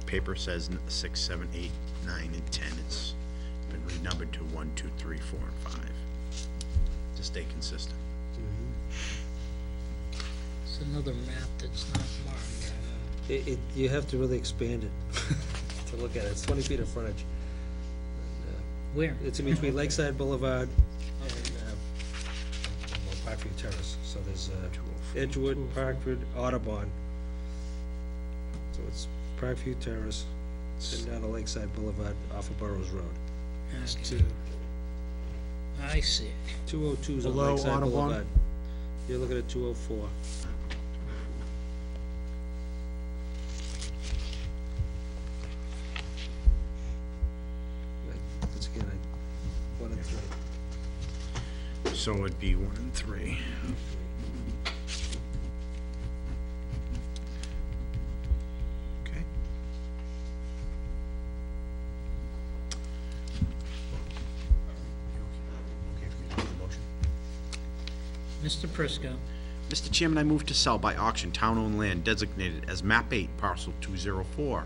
paper says 6, 7, 8, 9, and 10. It's been renumbered to 1, 2, 3, 4, and 5 to stay consistent. It's another map that's not marked. You have to really expand it to look at it. It's 20 feet of frontage. Where? It's in between Lakeside Boulevard and Parkview Terrace. So there's Edgewood, Parkview, Audubon. So it's Parkview Terrace, and down to Lakeside Boulevard off of Burroughs Road. Okay. I see it. 202 is on Below Lakeside Audubon? Boulevard. You're looking at 204. Once again, 1 and 3. So it'd be 1 and 3. Okay. Okay for me to make the motion? Mr. Prisco. Mr. Chairman, I move to sell by auction town-owned land designated as Map 8, Parcel 204,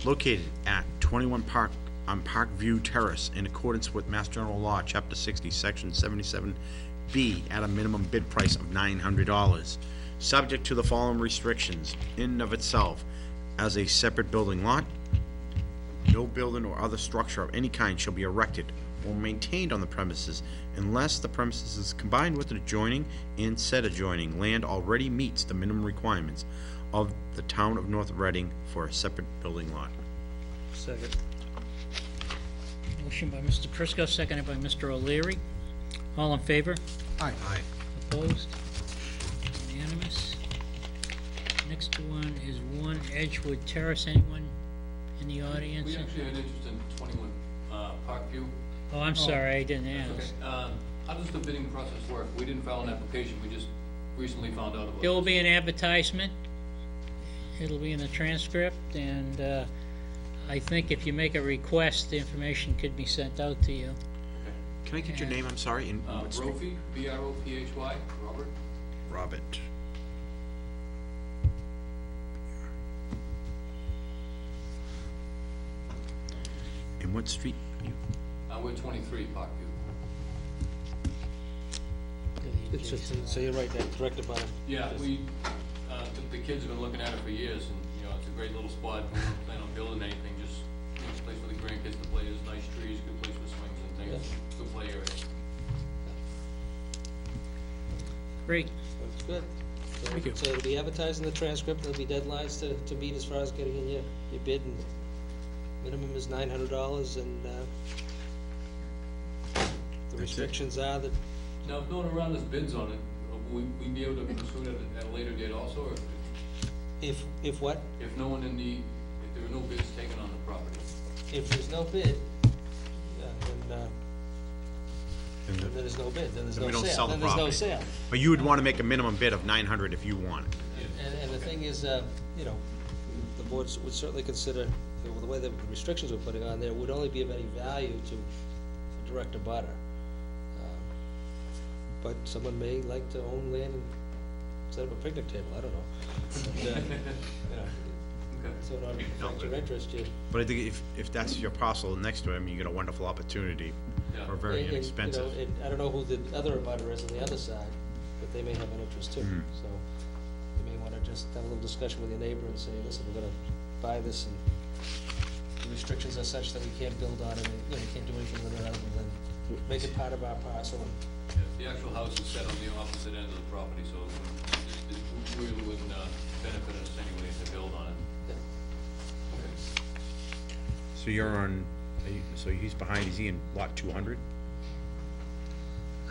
located at 21 Parkview Terrace in accordance with Mass General Law, Chapter 60, Section 77B, at a minimum bid price of $900, subject to the following restrictions. In and of itself, as a separate building lot, no building or other structure of any kind shall be erected or maintained on the premises unless the premises is combined with an adjoining and said adjoining land already meets the minimum requirements of the town of North Reading for a separate building lot. Second. Motion by Mr. Prisco, seconded by Mr. O'Leary. All in favor? Aye. Aye. Opposed? Unanimous. Next one is 1 Edgewood Terrace. Anyone in the audience? We actually had interest in 21 Parkview. Oh, I'm sorry, I didn't Okay. ask. How does the bidding process work? We didn't file an application, we just recently found out about it. There will be an advertisement. It'll be in the transcript, and I think if you make a request, the information could be sent out to you. Can I get your name? I'm sorry. And what street? Brophy, B-R-O-P-H-Y, Robert. Robert. And what street? We're 23 Parkview. It's just, so you're right, that direct about it. Yeah, the kids have been looking at it for years, and, you know, it's a great little spot. We don't plan on building anything, just, you know, a place for the grandkids to play. There's nice trees, good place for swings and things, good play area. Great. That's good. So- Thank you. So it'll be advertised in the transcript, there'll be deadlines to meet as far as getting in your bid, and minimum is $900, and the restrictions are that, Now, if no one around us bids on it, will we be able to pursue it at a later date also, or if what? if no one if there are no bids taken on the property? If there's no bid, then there's no bid, then there's Then no we don't sale, sell the then there's no property. sale. But you would want to make a minimum bid of 900 if you want it. And the thing is, you know, the board would certainly consider, the way the restrictions we're putting on there would only be of any value to direct a butter. But someone may like to own land and set up a picnic table, I don't know. But, you know, Okay. so in order to protect your interest, you. But I think if that's your parcel next to it, I mean, you get a wonderful opportunity Yeah. for very and, inexpensive. You know, I don't know who the other abutter is on the other side, but they may have an interest too. Mhm. So you may want to just have a little discussion with your neighbor and say, listen, we're gonna buy this, and the restrictions are such that we can't build on it, and, you know, we can't do anything with it other than make it part of our parcel. And Yeah, the actual house is set on the opposite end of the property, so it really wouldn't benefit us anyway to build on it. Okay. So you're on, so he's behind, is he in lot 200?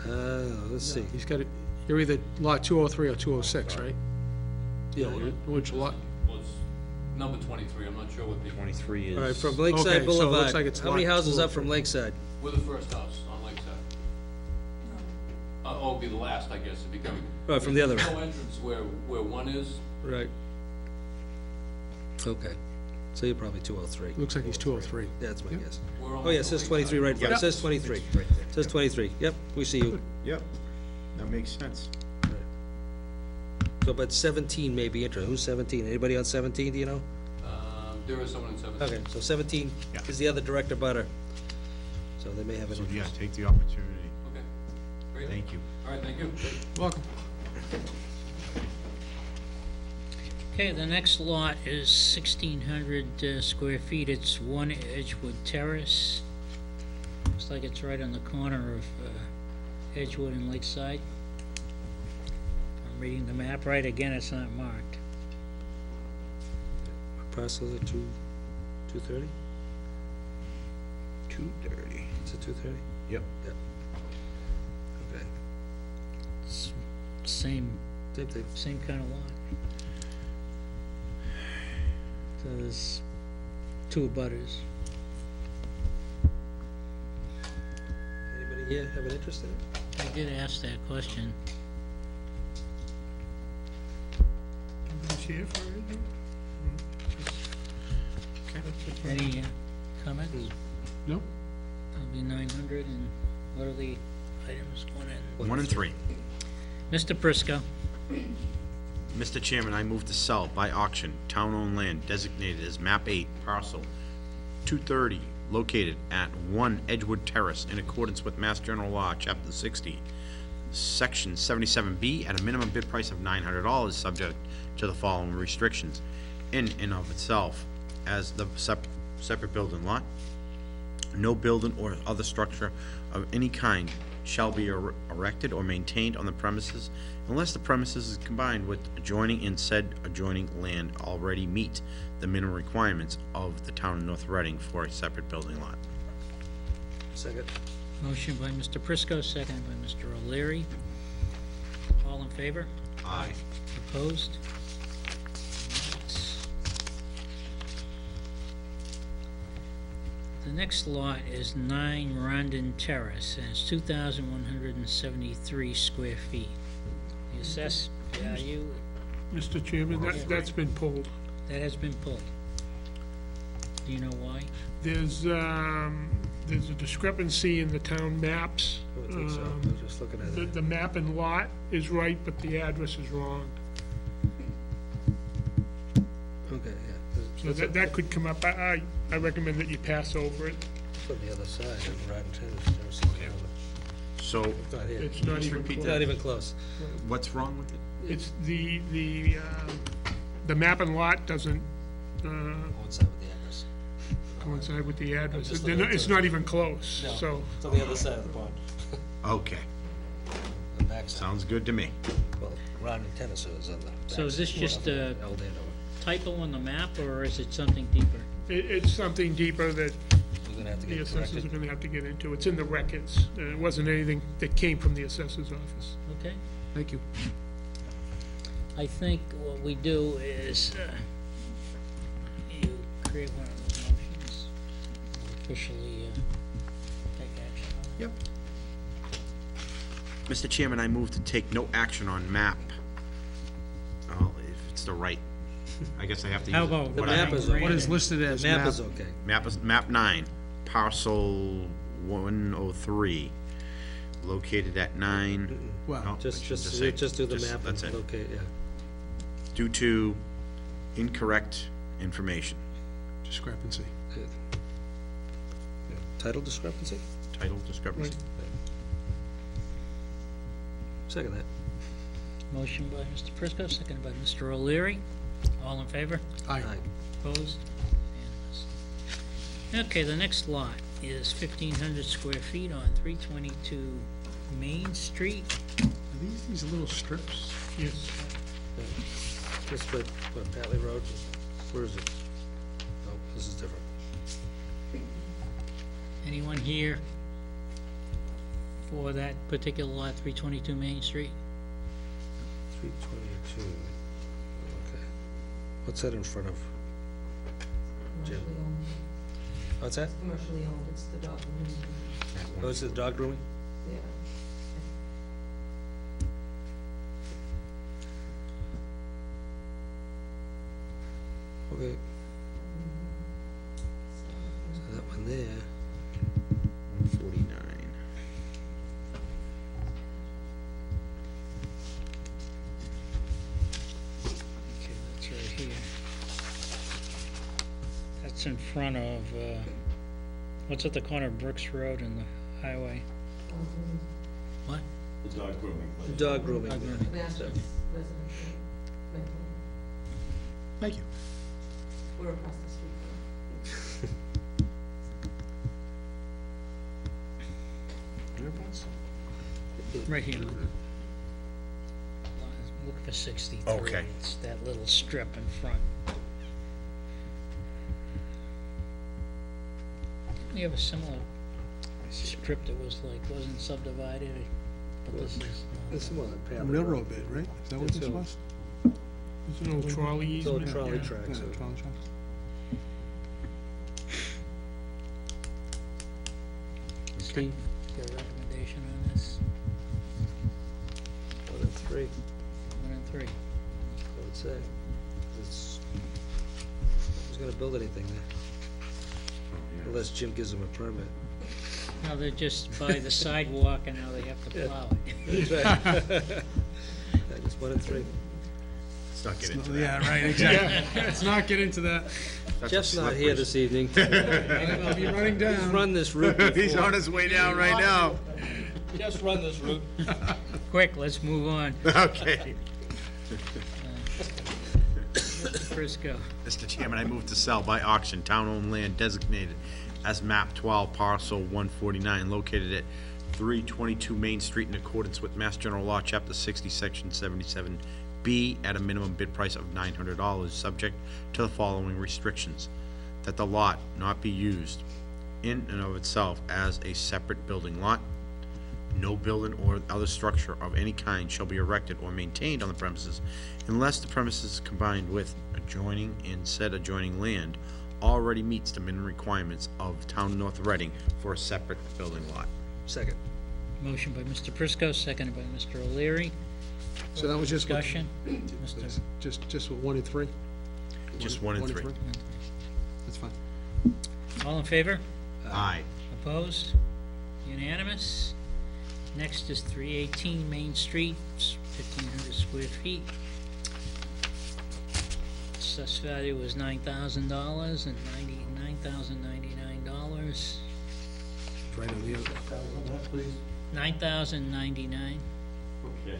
let's see. He's got it, you're either lot 203 or 206, right? Yeah, Which lot? Well, it's number 23, I'm not sure what the, 23 is. all right, from Okay, Lakeside so it looks Boulevard, like it's how many lot houses up 203. from Lakeside? we're the first house on Lakeside. Oh, it'd be the last, I guess, it'd become. Right, from the other There's end. no entrance where one is. Right. Okay, so you're probably 203. Looks like he's 203. That's my guess. We're on Oh, yeah, it the says Lakeside. 23 right in front. It Yep. says 23. It's right there. It says 23. Yep, we see you. Yep, that makes sense. So, but 17 may be interested. Who's 17? Anybody on 17, do you know? There is someone in 17. Okay, so 17 Yeah. is the other direct abutter. So they may have an So, yeah, interest. take the opportunity. Okay, great. Thank you. All right, thank you. Welcome. Okay, the next lot is 1,600 square feet. It's 1 Edgewood Terrace. Looks like it's right on the corner of Edgewood and Lakeside. If I'm reading the map right. Again, it's not marked. Parcels are 230? 2:30. Is it 230? Yep. Yep. Okay, It's same same thing. Same kind of lot. So there's 2 abutters. Anybody here have an interest in it? I did ask that question. Nobody's here for anything? Any comments? No? That'll be 900, and what are the items, 1 and 3. Mr. Prisco? Mr. Chairman, I move to sell by auction town-owned land designated as map 8, parcel 230, located at 1 Edgewood Terrace in accordance with Mass General Law, Chapter 60, Section 77B, at a minimum bid price of $900, subject to the following restrictions. In and of itself, as the separate building lot, no building or other structure of any kind shall be erected or maintained on the premises unless the premises is combined with adjoining and said adjoining land already meet the minimum requirements of the town of North Reading for a separate building lot. Second. Motion by Mr. Prisco, seconded by Mr. O'Leary. All in favor? Aye. Opposed? The next lot is 9 Rondon Terrace, and it's 2,173 square feet. The assessed value, Mr. Chairman, that's been pulled. that has been pulled. Do you know why? There's a discrepancy in the town maps. I would think so. I was just looking at it. The map and lot is right, but the address is wrong. Okay, yeah. So that could come up. I recommend that you pass over it. It's on the other side of Rotten Tennis. So, It's not here. It's not even repeat It's close. not even close. what's wrong with it? It's the map and lot doesn't Coincide with the address. coincide with the address. just They're looking not- at It's the- not even close, No, so. it's on the other side of the pond. Okay, The backside. sounds good to me. Well, Rotten Tennis is on the. So is this backside just of a Eldado. typo on the map, or is it something deeper? It's something deeper that We're gonna have to the get assessors corrected. are gonna have to get into. It's in the records. It wasn't anything that came from the assessor's office. Okay? Thank you. I think what we do is, you create one of those motions, officially, take action on it. Yep. Mr. Chairman, I move to take no action on map. Oh, if it's the right, I guess I have to use it. How about The what I map have. is, What is listed the as map map? is okay. Map 9, parcel 103, located at 9. Well, no, I Just should do the just- map That's and, it. okay, yeah. Due to incorrect information. discrepancy. Title discrepancy? Title discrepancy. Second that. Motion by Mr. Prisco, seconded by Mr. O'Leary. All in favor? Aye. Aye. Opposed? Unanimous. Okay, the next lot is 1,500 square feet on 322 Main Street. Are these little strips? Yes. This is what, Patley Road? Where is it? Oh, this is different. Anyone here for that particular lot, 322 Main Street? 322. Okay. What's that in front of? Jim? Commercially owned. What's that? Commercially owned, it's the dog room. Oh, is it dog grooming? Yeah. Okay. So that one there. 49. Okay, that's right here. It's in front of, what's at the corner of Brooks Road and the highway? What? The dog grooming place. Dog grooming. Dog grooming. Masters residential rental. Thank you. We're across the street Right here. Look for 63. Okay. It's that little strip in front. We have a similar strip that was like, wasn't subdivided, but this is. This is one, A railroad bed, right? Is that what this That's was? There's an old trolley It's all easement. trolley yeah. tracks. Yeah, so- trolley tracks. Steve, got a recommendation on this? 1 and 3, 1 and 3. I would say. It's, who's gonna build anything there? Unless Jim gives them a permit. No, they're just by the sidewalk and now they have to plow it. That's right. Yeah, just 1 and 3. Let's not get into that. Yeah, right, exactly. Let's not get into that. That's Jeff's a not here slippery- this evening. I'll be running He's down. run this route He's before. on his way down right now. Just run this route. Quick, let's move on. Okay. Frisco. Mr. Chairman, I move to sell by auction town-owned land designated as map 12 parcel 149 located at 322 Main Street in accordance with Mass General Law, Chapter 60, Section 77B, at a minimum bid price of $900, subject to the following restrictions: that the lot not be used in and of itself as a separate building lot. No building or other structure of any kind shall be erected or maintained on the premises unless the premises combined with adjoining and said adjoining land already meets the minimum requirements of Town of North Reading for a separate building lot. Second. Motion by Mr. Prisco, seconded by Mr. O'Leary. So that was just what, Discussion? Mr. just what, 1 and 3? Just one and three. That's fine. All in favor? Aye. Opposed? Unanimous? Next is 318 Main Street, it's 1,500 square feet. Assessed value was $9,000 and $99,099. Right on the other. $9,099, Okay.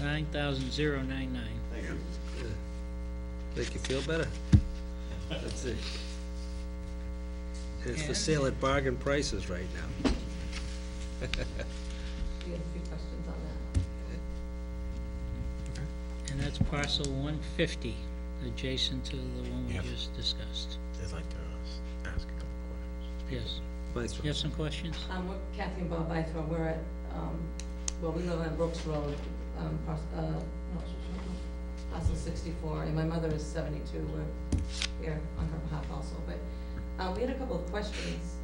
$9,099. Thank you. Make you feel better? That's it. It's for And- sale at bargain prices right now. We have a few questions on that. And that's parcel 150, adjacent to the one we Yep. just discussed. I'd like to ask a couple questions. Yes. Bystrop. You have some questions? We're Kathy and Bob Bythorn, we're at, well, we live on Brooks Road, parcel 64, and my mother is 72, we're here on her behalf also, but, we had a couple of questions.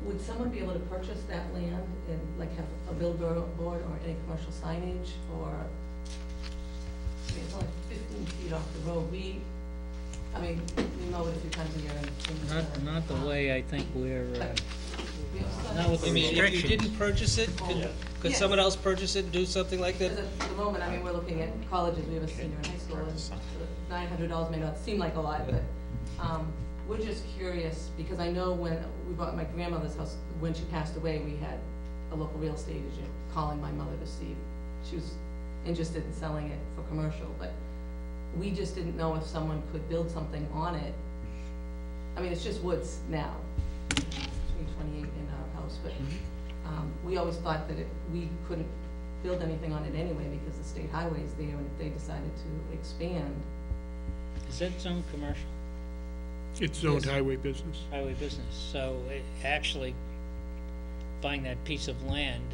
Would someone be able to purchase that land and like have a billboard or any commercial signage, or, I mean, it's only 15 feet off the road, we mow it a few times a year and. Not the way I think we're, We also not with the You mean, if you restrictions. didn't purchase it, could Yes. someone else purchase it and do something like that? Because at the moment, we're looking at colleges, we have a senior in high school, and $900 may not seem like a lot, but, we're just curious, because I know when we bought my grandmother's house, when she passed away, we had a local real estate agent calling my mother to see if she was interested in selling it for commercial, but we just didn't know if someone could build something on it. I mean, it's just woods now, between 28 and our house, but, we always thought that we couldn't build anything on it anyway, because the state highway's there, and if they decided to expand, Is that zone commercial, It's zoned highway business. highway business? So actually, buying that piece of land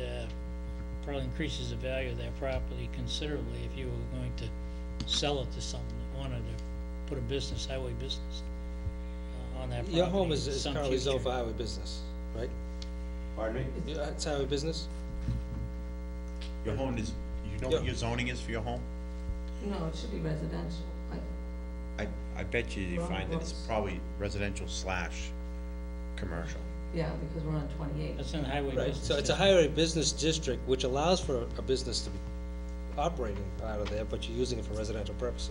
probably increases the value of that property considerably if you were going to sell it to someone that wanted to put a business, highway business on that property. Your home in is some currently zoned future. for highway business, right? Pardon me? It's highway business? Your home is, you know Yeah. what your zoning is for your home? no, it should be residential, like, I bet you Well, find that it's what's- probably residential / commercial. yeah, because we're on 28. That's in the highway Right, business. so it's a district. highway business district, which allows for a business to be operating out of there, but you're using it for residential purposes.